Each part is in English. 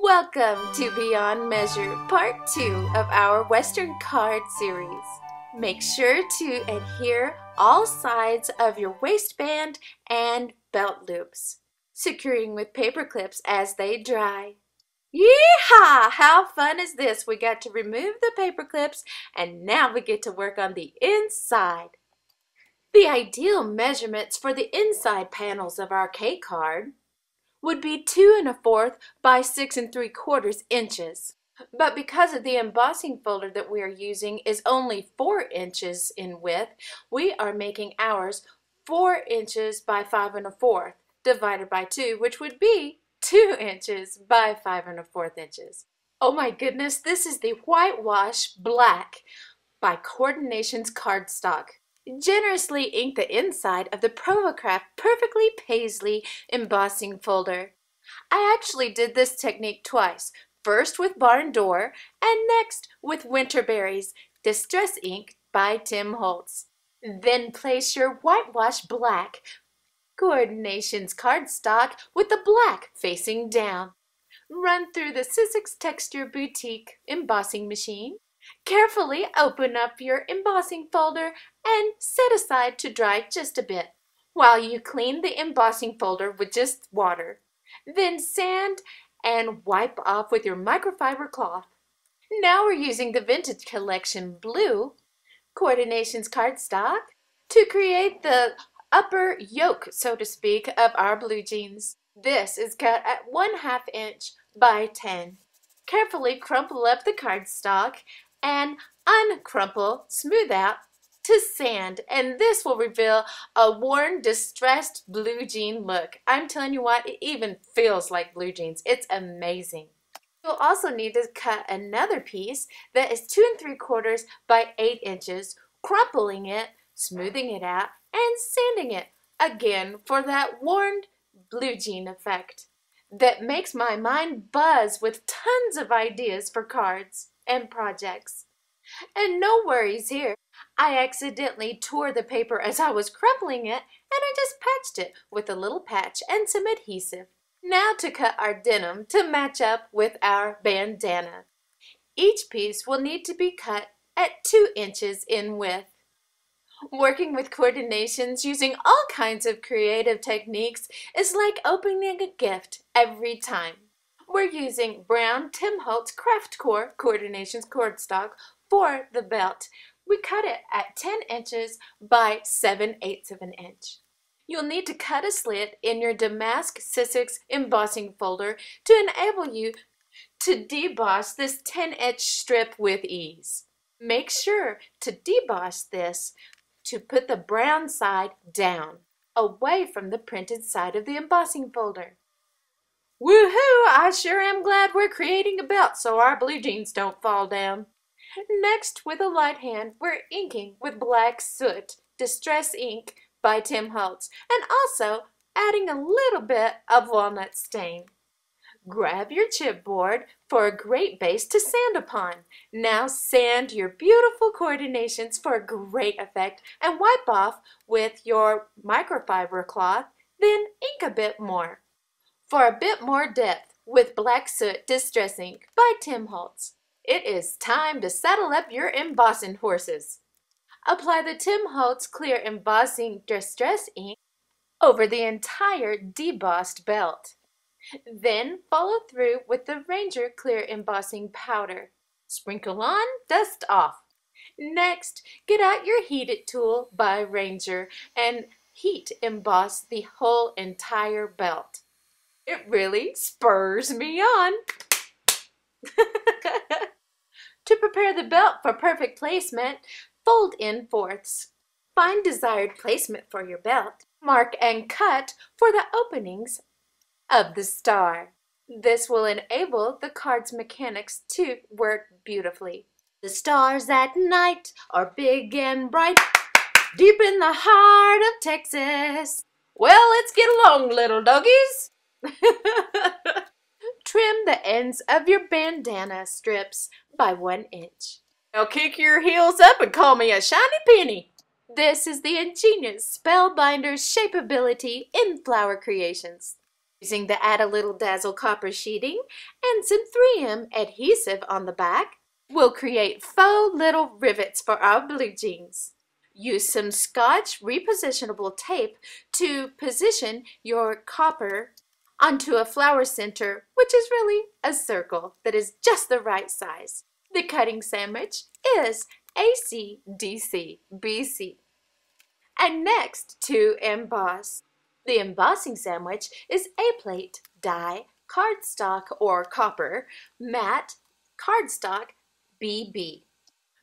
Welcome to Beyond Measure, Part 2 of our Western card series. Make sure to adhere all sides of your waistband and belt loops, securing with paper clips as they dry. Yeehaw! How fun is this? We got to remove the paper clips and now we get to work on the inside. The ideal measurements for the inside panels of our K card would be 2 1/4 by 6 3/4 inches. But because of the embossing folder that we are using is only 4 inches in width, we are making ours 4 inches by 5 1/4 divided by 2, which would be 2 inches by 5 1/4 inches. Oh my goodness, this is the Whitewash Black by Coordinations cardstock. Generously ink the inside of the Provocraft Perfectly Paisley embossing folder. I actually did this technique twice, first with Barn Door and next with Winterberry's Distress Ink by Tim Holtz. Then place your Whitewash Black Coordinations cardstock with the black facing down. Run through the Sizzix Texture Boutique embossing machine. Carefully open up your embossing folder and set aside to dry just a bit while you clean the embossing folder with just water. Then sand and wipe off with your microfiber cloth. Now we're using the Vintage Collection Blue Coordinations cardstock to create the upper yoke, so to speak, of our blue jeans. This is cut at 1/2 inch by 10. Carefully crumple up the cardstock and uncrumple, smooth out to sand, and this will reveal a worn, distressed blue jean look. I'm telling you what, it even feels like blue jeans. It's amazing. You'll also need to cut another piece that is 2 3/4 by 8 inches, crumpling it, smoothing it out, and sanding it again for that worn blue jean effect that makes my mind buzz with tons of ideas for cards and projects. And no worries here. I accidentally tore the paper as I was crumpling it, and I just patched it with a little patch and some adhesive. Now to cut our denim to match up with our bandana. Each piece will need to be cut at 2 inches in width. Working with Coordinations using all kinds of creative techniques is like opening a gift every time. We're using brown Tim Holtz Craft Core Coordinations cardstock for the belt. We cut it at 10 inches by 7/8 of an inch. You'll need to cut a slit in your Damask Sizzix embossing folder to enable you to deboss this 10-inch strip with ease. Make sure to deboss this to put the brown side down, away from the printed side of the embossing folder. Woohoo! I sure am glad we're creating a belt so our blue jeans don't fall down. Next, with a light hand, we're inking with Black Soot Distress Ink by Tim Holtz, and also adding a little bit of walnut stain. Grab your chipboard for a great base to sand upon. Now sand your beautiful coordinations for a great effect and wipe off with your microfiber cloth, then ink a bit more. For a bit more depth with Black Soot Distress Ink by Tim Holtz. It is time to saddle up your embossing horses. Apply the Tim Holtz Clear Embossing Distress Ink over the entire debossed belt. Then follow through with the Ranger Clear Embossing Powder. Sprinkle on, dust off. Next, get out your Heat-It tool by Ranger and heat emboss the whole entire belt. It really spurs me on. To prepare the belt for perfect placement, fold in fourths. Find desired placement for your belt. Mark and cut for the openings of the star. This will enable the card's mechanics to work beautifully. The stars at night are big and bright, deep in the heart of Texas. Well, let's get along, little doggies. Trim the ends of your bandana strips by 1 inch. Now kick your heels up and call me a shiny penny. This is the ingenious Spellbinder's Shapeability in Flower Creations. Using the Add a Little Dazzle copper sheeting and some 3M adhesive on the back, we'll create faux little rivets for our blue jeans. Use some Scotch repositionable tape to position your copper onto a flower center, which is really a circle that is just the right size. The cutting sandwich is AC, DC, BC. And next, to emboss. The embossing sandwich is A-plate, die, cardstock or copper, matte, cardstock, BB.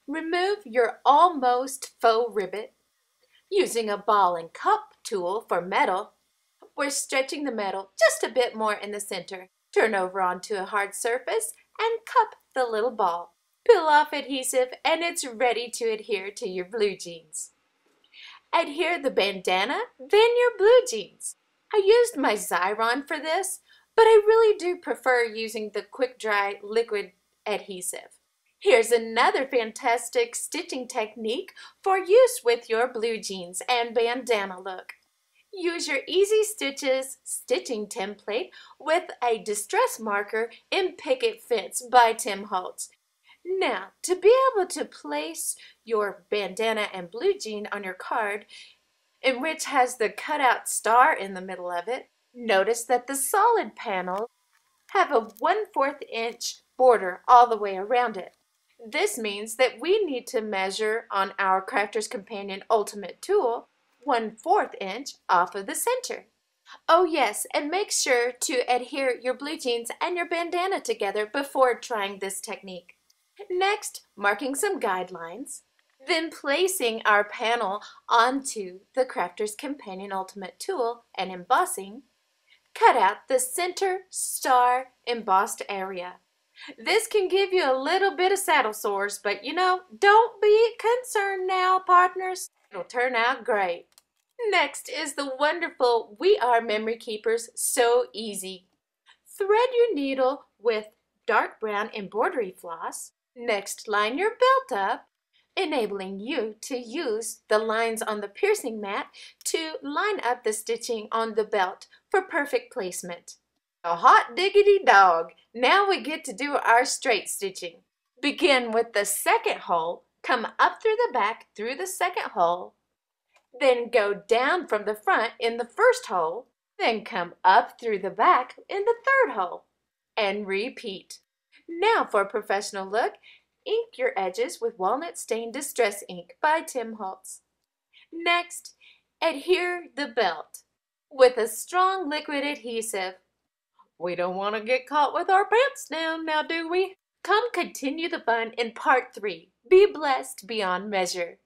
Remove your almost faux rivet. Using a ball and cup tool for metal, we're stretching the metal just a bit more in the center. Turn over onto a hard surface and cup the little ball. Peel off adhesive and it's ready to adhere to your blue jeans. Adhere the bandana, then your blue jeans. I used my Xyron for this, but I really do prefer using the quick dry liquid adhesive. Here's another fantastic stitching technique for use with your blue jeans and bandana look. Use your Easy Stitches stitching template with a distress marker in Picket Fence by Tim Holtz. Now, to be able to place your bandana and blue jean on your card, in which has the cutout star in the middle of it, notice that the solid panels have a 1/4 inch border all the way around it. This means that we need to measure on our Crafter's Companion Ultimate tool 1/4 inch off of the center. Oh yes, and make sure to adhere your blue jeans and your bandana together before trying this technique. Next, marking some guidelines, then placing our panel onto the Crafter's Companion Ultimate tool and embossing, cut out the center star embossed area. This can give you a little bit of saddle sores, but don't be concerned now, partners. It'll turn out great. Next is the wonderful We Are Memory Keepers So Easy. Thread your needle with dark brown embroidery floss. Next, line your belt up, enabling you to use the lines on the piercing mat to line up the stitching on the belt for perfect placement. A hot diggity dog! Now we get to do our straight stitching. Begin with the second hole, come up through the back through the second hole, then go down from the front in the first hole, then come up through the back in the third hole, and repeat. Now for a professional look, ink your edges with Walnut Stain Distress Ink by Tim Holtz. Next, adhere the belt with a strong liquid adhesive. We don't want to get caught with our pants down now, do we? Come continue the fun in part 3. Be blessed beyond measure.